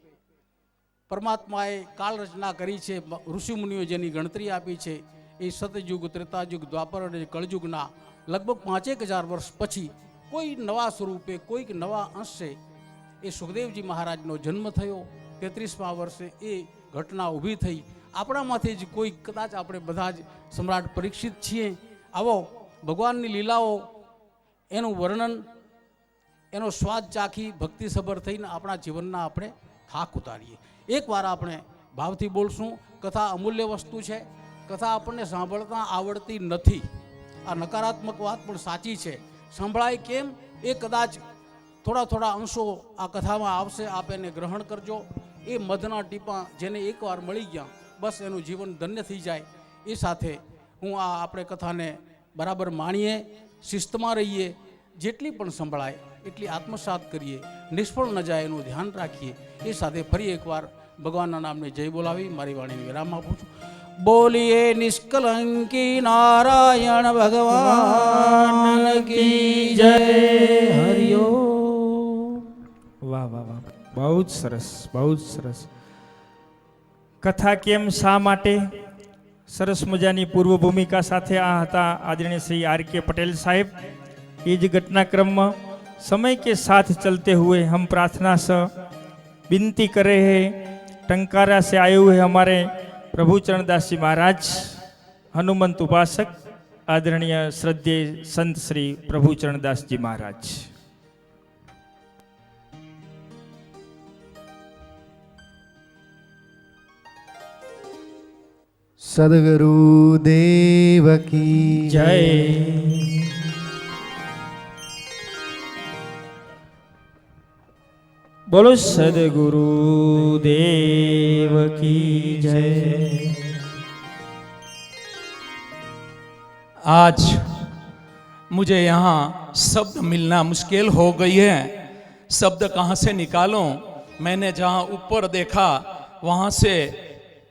પરમાત્માએ કાળ રચના કરી છે, ઋષિમુનિઓ જેની ગણતરી આપી છે, એ સતયુગ, ત્રેતાયુગ, દ્વાપર અને કળયુગના લગભગ 5,000 વર્ષ પછી કોઈ નવા સ્વરૂપે, કોઈક નવા અંશે એ સુખદેવજી મહારાજનો જન્મ થયો. 33મા વર્ષે એ ઘટના ઊભી થઈ. આપણામાંથી જ કોઈ, કદાચ આપણે બધા જ સમ્રાટ પરીક્ષિત છીએ. આવો ભગવાનની લીલાઓ, એનું વર્ણન, એનો સ્વાદ ચાખી ભક્તિસભર થઈને આપણા જીવનના આપણે થાક ઉતારીએ. એકવાર આપણે ભાવથી બોલશું. કથા અમૂલ્ય વસ્તુ છે. કથા આપણને સાંભળતા આવડતી નથી. આ નકારાત્મક વાત પણ સાચી છે. સંભળાય કેમ એ કદાચ થોડા થોડા અંશો આ કથામાં આવશે. આપ એને ગ્રહણ કરજો. એ મધના ટીપા જેને એકવાર મળી ગયા, બસ એનું જીવન ધન્ય થઈ જાય. એ સાથે હું આ આપણે કથાને બરાબર માણીએ, શિસ્તમાં રહીએ, જેટલી પણ સંભળાય એટલી આત્મસાત કરીએ, નિષ્ફળ ન જાય એનું ધ્યાન રાખીએ. એ સાથે ફરી એકવાર ભગવાનના નામને જય બોલાવી મારી વાણીને વિરામ આપું છું. બોલીએ નિષ્કલંકી નારાયણ ભગવાન કી જય. હરિઓ. વાહ વાહ વાહ, બહુ જ સરસ, બહુ જ સરસ. કથા કેમ, શા માટે, સરસ મજાની પૂર્વ ભૂમિકા સાથે આ હતા આદરણીય શ્રી R.K. पटेल साहब. ये जो घटनाक्रम समय के साथ चलते हुए हम प्रार्थना से विनती करे हैं. टंकारा से आए हुए हमारे प्रभु चरणदास जी महाराज, हनुमंत उपासक, आदरणीय श्रद्धेय संत श्री प्रभु चरणदास जी महाराज. सद्गुरु देव की जय. बोलो सद्गुरु देव की जय. आज मुझे यहाँ शब्द मिलना मुश्किल हो गई है. शब्द कहाँ से निकालूं? मैंने जहाँ ऊपर देखा वहाँ से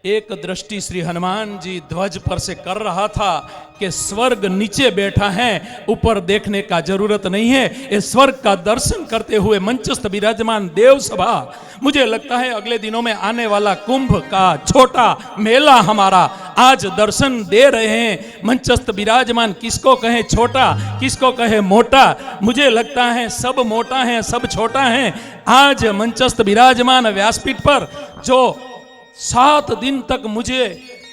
एक दृष्टि श्री हनुमान जी ध्वज पर से कर रहा था कि स्वर्ग नीचे बैठा है, ऊपर देखने का जरूरत नहीं है. ये स्वर्ग का दर्शन करते हुए मंचस्थ विराजमान देव सभा, मुझे लगता है अगले दिनों में आने वाला कुंभ का छोटा मेला हमारा आज दर्शन दे रहे हैं. मंचस्थ विराजमान, किसको कहे छोटा, किसको कहे मोटा, मुझे लगता है सब मोटा है, सब छोटा है. आज मंचस्थ विराजमान व्यासपीठ पर जो 7 दिन तक मुझे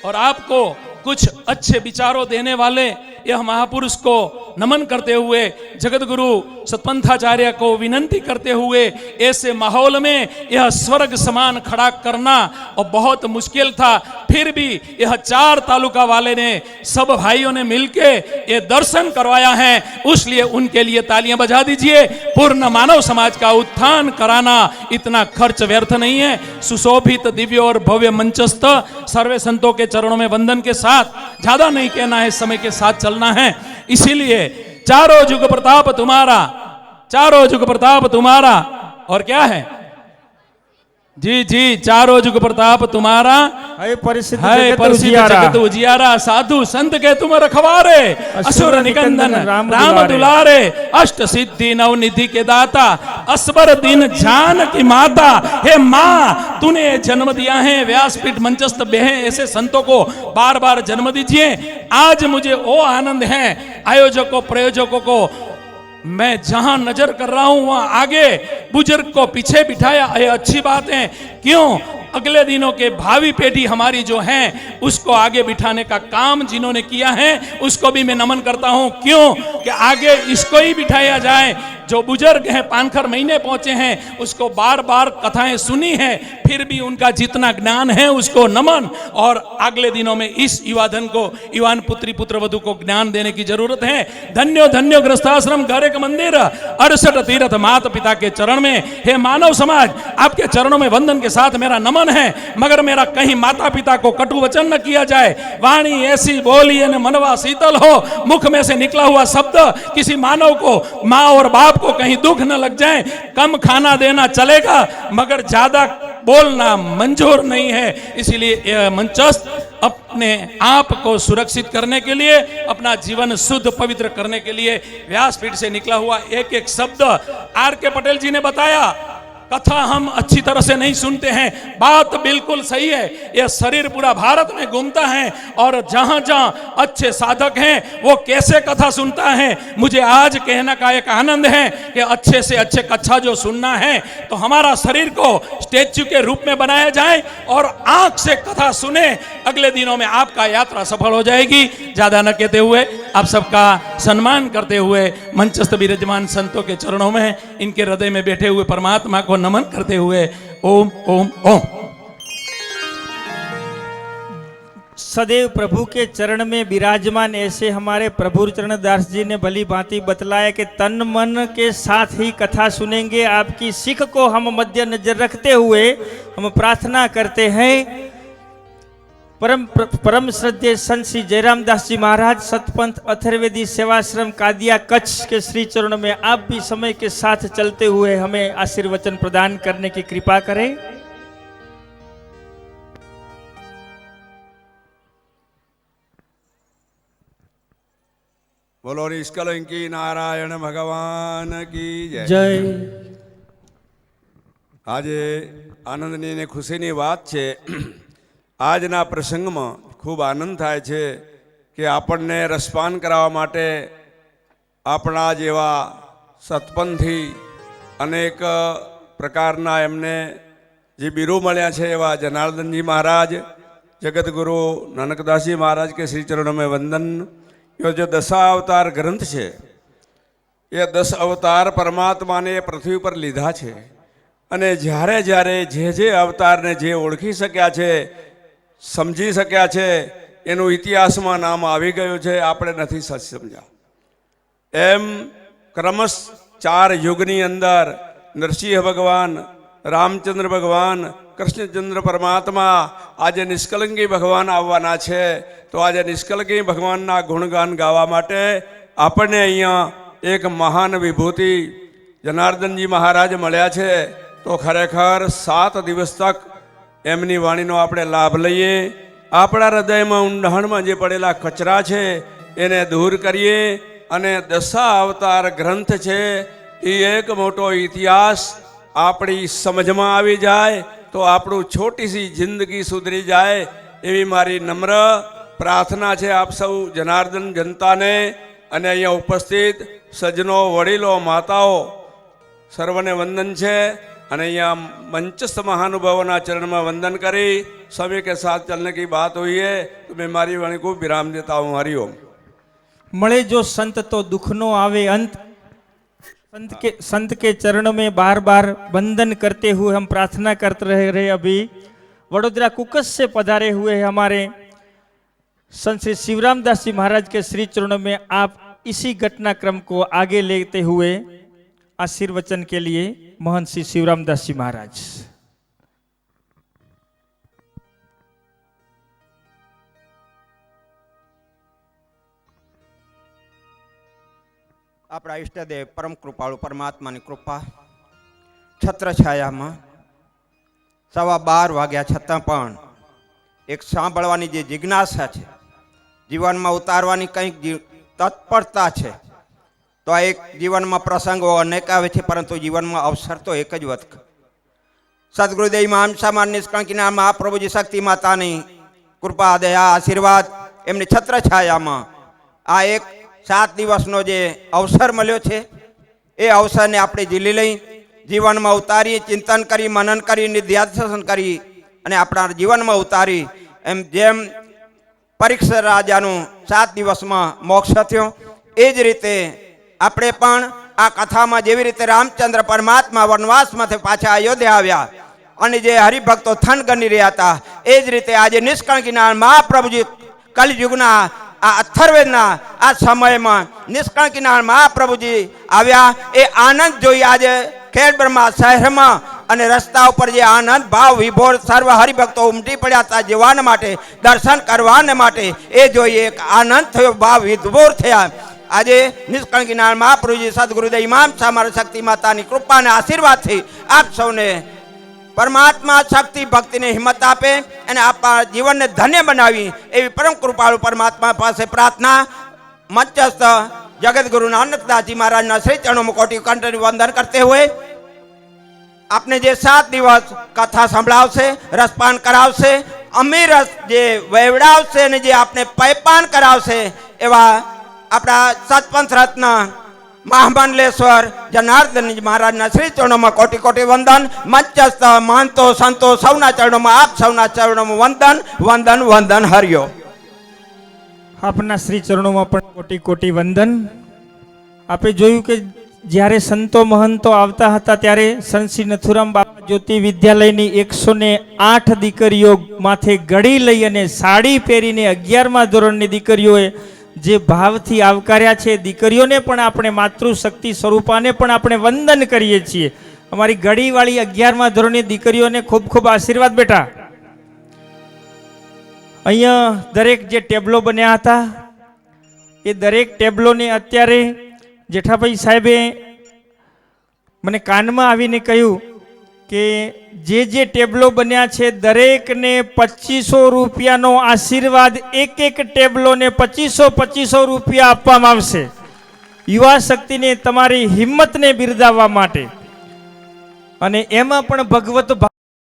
और आपको कुछ अच्छे विचारों देने वाले यह महापुरुष को नमन करते हुए, जगत गुरु सतपंथाचार्य को विनंती करते हुए, ऐसे माहौल में यह स्वर्ग समान खड़ा करना और बहुत मुश्किल था. फिर भी यह 4 तालुका वाले ने, सब भाइयों ने मिलके ये दर्शन करवाया है, उसलिए उनके लिए तालियां बजा दीजिए. पूर्ण मानव समाज का उत्थान कराना इतना खर्च व्यर्थ नहीं है. सुशोभित दिव्य और भव्य मंचस्थ सर्वे संतों के चरणों में वंदन के साथ, ज्यादा नहीं कहना है, समय के साथ चलना है. इसीलिए चारों जुग प्रताप तुम्हारा, चारों जुग प्रताप तुम्हारा, और क्या है जी जी, चारों जुग प्रताप तुम्हारा, है परिसिद्ध है जगत परिसिद्ध उजियारा. जगत उजियारा. साधु संत के तुम रखवारे, असुर निकंदन राम दुलारे. अष्ट सिद्धि नव निधि के दाता, असबर दिन जान की माता. हे माँ, तूने जन्म दिया है. व्यासपीठ मंचस्थ बेहे ऐसे संतों को बार बार जन्म दीजिए. आज मुझे वो आनंद है, आयोजकों प्रयोजकों को मैं जहां नजर कर रहा हूं वहां आगे बुजुर्ग को पीछे बिठाया. ये अच्छी बात है. क्यों? अगले दिनों के भावी पीढ़ी हमारी जो है उसको आगे बिठाने का काम जिन्होंने किया है उसको भी मैं नमन करता हूं. क्यों कि आगे इसको ही बिठाया जाए. जो बुजुर्ग हैं, पानखर महीने पहुंचे हैं, उसको बार बार कथाएं सुनी है, फिर भी उनका जितना ज्ञान है उसको नमन. और अगले दिनों में इस युवाधन को, युवान पुत्री पुत्र वधु को ज्ञान देने की जरूरत है. धन्यो धन्यो ग्रस्ताश्रम, घर एक मंदिर, 68 तीर्थ माता पिता के चरण में. हे मानव समाज, आपके चरणों में वंदन के साथ मेरा नमन है. मगर मेरा कहीं माता पिता को कटु वचन न किया जाए. वाणी ऐसी बोली न मनवा शीतल हो. मुख में से निकला हुआ शब्द किसी मानव को, माँ और बाप को कहीं दुख न लग जाए. कम खाना देना चलेगा मगर ज्यादा बोलना मंजूर नहीं है. इसलिए यह मंचस्थ अपने आप को सुरक्षित करने के लिए, अपना जीवन शुद्ध पवित्र करने के लिए व्यासपीठ से निकला हुआ एक एक शब्द R.K. पटेल जी ने बताया. कथा हम अच्छी तरह से नहीं सुनते हैं। बात बिल्कुल सही है, यह शरीर पूरा भारत में घूमता है और जहां जहां अच्छे साधक हैं वो कैसे कथा सुनता है। मुझे आज कहने का एक आनंद है कि अच्छे से अच्छे कथा जो सुनना है तो हमारा शरीर को स्टैच्यू के रूप में बनाया जाए और आंख से कथा सुने। अगले दिनों में आपका यात्रा सफल हो जाएगी। ज्यादा न कहते हुए आप सबका सम्मान करते हुए मंचस्थ विराजमान संतों के चरणों में इनके हृदय में बैठे हुए परमात्मा को नमन करते हुए ओम ओम ओम। सदैव प्रभु के चरण में विराजमान ऐसे हमारे प्रभु चरण दास जी ने भली भांति बतलाया कि तन मन के साथ ही कथा सुनेंगे। आपकी सीख को हम मध्य नजर रखते हुए हम प्रार्थना करते हैं। परम श्रद्धेय संत श्री जयराम दास जी महाराज सतपंथ अथर्वेदी सेवाश्रम कादिया कच्छ के श्री चरणों में आप भी समय के साथ चलते हुए हमें आशीर्वचन प्रदान करने की कृपा करें। बोलो निष्कलंकी नारायण भगवान की जय। जय। આજે આનંદની ને ખુશીની વાત છે। આજના પ્રસંગમાં ખૂબ આનંદ થાય છે કે આપણને રસપાન કરાવવા માટે આપણા જેવા સતપંથી અનેક પ્રકારના એમને જે બિરો મળ્યા છે એવા જનાર્દનજી મહારાજ, જગતગુરુ નાનકદાસજી મહારાજ કે શ્રી ચરણોं में वंदन। यो जो 10 अवतार ग्रंथ है ये 10 अवतार परमात्मा ने पृथ्वी पर लीधा है અને જ્યારે જ્યારે જે અવતારને જે ઓળખી શક્યા છે, સમજી શક્યા છે, એનું ઇતિહાસમાં નામ આવી ગયું છે, આપણે નથી સમજ્યા। એમ ક્રમશ 4 યુગની અંદર નરસિંહ ભગવાન, રામચંદ્ર ભગવાન, કૃષ્ણચંદ્ર પરમાત્મા, આજે નિષ્કલંકી ભગવાન આવવાના છે। તો આજે નિષ્કલંકી ભગવાનના ગુણગાન ગાવા માટે આપણને અહીંયા એક મહાન વિભૂતિ જનાર્દનજી મહારાજ મળ્યા છે। તો ખરેખર 7 દિવસ તક એમની વાણીનો આપણે લાભ લઈએ। આપણા હૃદયમાં ઊંડાણમાં જે પડેલા કચરા છે એને દૂર કરીએ અને 10 અવતાર ગ્રંથ છે એ એક મોટો ઇતિહાસ આપણી સમજમાં આવી જાય તો આપણું છોટી સી જિંદગી સુધરી જાય એવી મારી નમ્ર પ્રાર્થના છે આપ સૌ જનાર્દન જનતાને અને અહીંયા ઉપસ્થિત સજ્જનો, વડીલો, માતાઓ સર્વને વંદન છે। અને અહીંયા मंचस्थ महानुभावों चरण में वंदन करी समय के साथ चलने की बात हुई है तो मैं मारी वाणी को विराम देता हूँ। हरिओम। मळे जो संत तो दुखनो आवे अंत। संत के चरणों में बार बार वंदन करते हुए हम प्रार्थना करते रहे। अभी वडोदरा कुकस से पधारे हुए हमारे संत श्री शिवराम दास जी महाराज के श्री चरणों में आप इसी घटनाक्रम को आगे लेते हुए आशीर्वचन के लिए महंत श्री शिवराम दास जी महाराज। આપણા ઈષ્ટદેવ પરમ કૃપાળુ પરમાત્માની કૃપા છત્રછાયામાં 12:15 વાગ્યા છતાં પણ એક સાંભળવાની જે જિજ્ઞાસા છે, જીવનમાં ઉતારવાની કંઈક તત્પરતા છે, તો આ એક જીવનમાં પ્રસંગો અનેક આવે છે પરંતુ જીવનમાં અવસર તો એક જ વખત। સદગુરુદેવ મહાન સમાન નિષ્કળંકીના મહાપ્રભુજી શક્તિ માતાની કૃપા, દયા, આશીર્વાદ એમની છત્રછાયામાં આ એક 7 દિવસનો જે અવસર મળ્યો છે એ અવસરને આપણે ઝીલી લઈ જીવનમાં ઉતારી, ચિંતન કરી, મનન કરી, નિધ્યાસન કરી અને આપણા જીવનમાં ઉતારી એમ જેમ પરીક્ષા રાજાનું 7 દિવસમાં મોક્ષ થયો એ જ રીતે આપણે પણ આ કથામાં જેવી રીતે રામચંદ્ર પરમાત્મા વનવાસમાંથી પાછા અયોધ્યા આવ્યા અને જે હરિભક્તો થન ગણી રહ્યા હતા એ જ રીતે આજે નિષ્કળંકીના મહાપ્રભુજી કલિયુગના આ અથર્વેદના આ સમયમાં નિષ્કળંકીના મહાપ્રભુજી આવ્યા। એ આનંદ જોઈ આજે ખેડબ્રહ્મા શહેરમાં અને રસ્તા ઉપર જે આનંદ ભાવ વિભોર સર્વ હરિભક્તો ઉમટી પડ્યા હતા જીવન માટે, દર્શન કરવાને માટે, એ જોઈ એક આનંદ થયો, ભાવ વિભોર થયા। આજે નિષ્કળંકીના મહાપ્રભુજી સદગુરુદેવ ઇમામ સામર શક્તિ માતાની કૃપા અને આશીર્વાદથી આપ સૌને પરમાત્મા શક્તિ ભક્તિને હિંમત આપે અને આપણા જીવનને ધન્ય બનાવી એવી પરમ કૃપાળુ પરમાત્મા પાસે પ્રાર્થના। મંચસ્થ जगत गुरु नानक दास जी महाराज श्री चरणों में कोटि कंठ वंदन करते हुए આપને જે 7 દિવસ કથા સંભળાવશે, રસપાન કરાવશે, અમીરસ જે વેવડાવશે અને જે આપને પયપાન કરાવશે એવા આપણા સતપંથ રત્ન મહામંડલેશ્વર જનાર્દનજી મહારાજના શ્રી ચરણોમાં કોટી કોટી વંદન. મંચસ્થ મહંતો સંતો સૌના ચરણોમાં, આપ સૌના ચરણોમાં વંદન વંદન વંદન. હરિયો. આપના શ્રી ચરણોમાં પણ કોટી કોટી વંદન. આપે જોયું કે જ્યારે સંતો મહંતો આવતા હતા ત્યારે સંત શ્રી નથુરામ બાપા જ્યોતિ વિદ્યાલયની 108 દીકરીઓ માથે ગળી લઈ અને સાડી પહેરીને 11મા ધોરણની દીકરીઓએ જે ભાવથી આવકાર્યા છે, દીકરીઓને પણ આપણે માતૃશક્તિ સ્વરૂપાને પણ આપણે વંદન કરીએ છીએ. અમારી ગળીવાળી 11મા ધોરણની દીકરીઓને ખૂબ ખૂબ આશીર્વાદ બેટા. અહીંયા દરેક જે ટેબલો બન્યા હતા એ દરેક ટેબલોને અત્યારે જેઠાભાઈ સાહેબે મને કાનમાં આવીને કહ્યું કે જે ટેબલો બન્યા છે દરેકને 2500 રૂપિયાનો આશીર્વાદ, એક ટેબલોને 2500 રૂપિયા આપવામાં આવશે યુવા શક્તિને તમારી હિંમતને બિરદાવવા માટે. અને એમાં પણ ભગવત